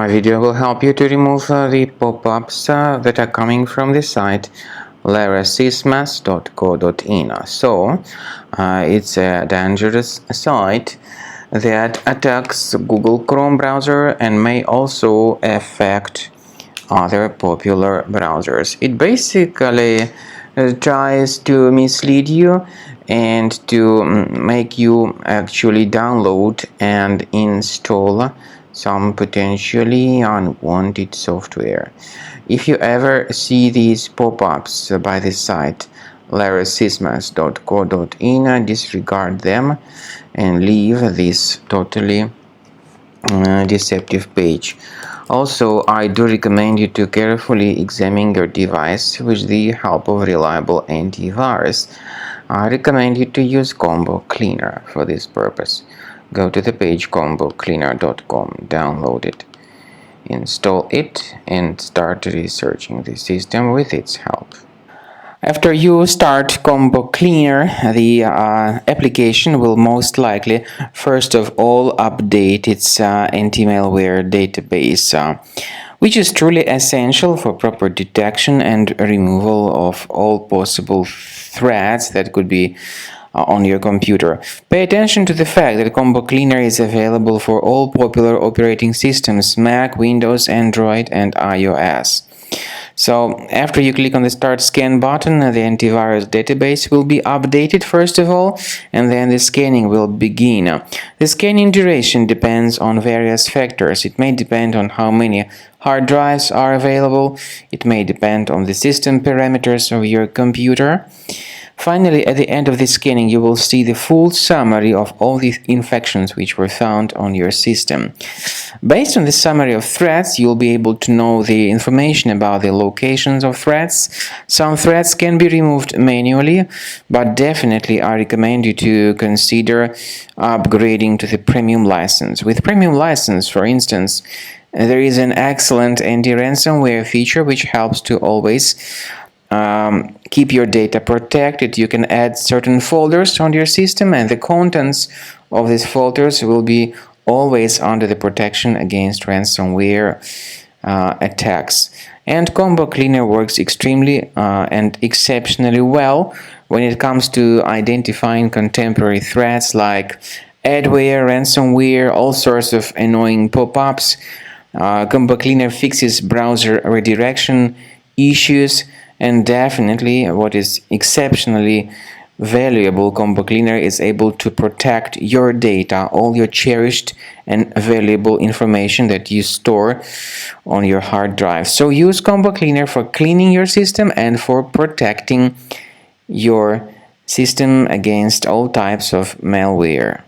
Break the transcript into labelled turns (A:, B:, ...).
A: My video will help you to remove the pop-ups that are coming from the site malicious.co.in. So, it's a dangerous site that attacks Google Chrome browser and may also affect other popular browsers. It basically tries to mislead you and to make you actually download and install some potentially unwanted software. If you ever see these pop-ups by the site larasismas.co.in, disregard them and leave this totally deceptive page. Also, I do recommend you to carefully examine your device with the help of reliable antivirus. I recommend you to use Combo Cleaner for this purpose. Go to the page combocleaner.com, download it, install it, and start researching the system with its help. After you start Combo Cleaner, the application will most likely first of all update its anti-malware database, which is truly essential for proper detection and removal of all possible threats that could be on your computer. Pay attention to the fact that Combo Cleaner is available for all popular operating systems: Mac, Windows, Android, and iOS. So, after you click on the Start Scan button, the antivirus database will be updated first of all, and then the scanning will begin. The scanning duration depends on various factors. It may depend on how many hard drives are available. It may depend on the system parameters of your computer. Finally, at the end of the scanning, you will see the full summary of all the infections which were found on your system. Based on the summary of threats, you'll be able to know the information about the locations of threats. Some threats can be removed manually, but definitely I recommend you to consider upgrading to the premium license. With premium license, for instance, there is an excellent anti-ransomware feature which helps to always keep your data protected. You can add certain folders on your system, and the contents of these folders will be always under the protection against ransomware attacks. And Combo Cleaner works extremely and exceptionally well when it comes to identifying contemporary threats like adware, ransomware, all sorts of annoying pop-ups. Combo Cleaner fixes browser redirection issues. And definitely, what is exceptionally valuable, Combo Cleaner is able to protect your data, all your cherished and valuable information that you store on your hard drive. So use Combo Cleaner for cleaning your system and for protecting your system against all types of malware.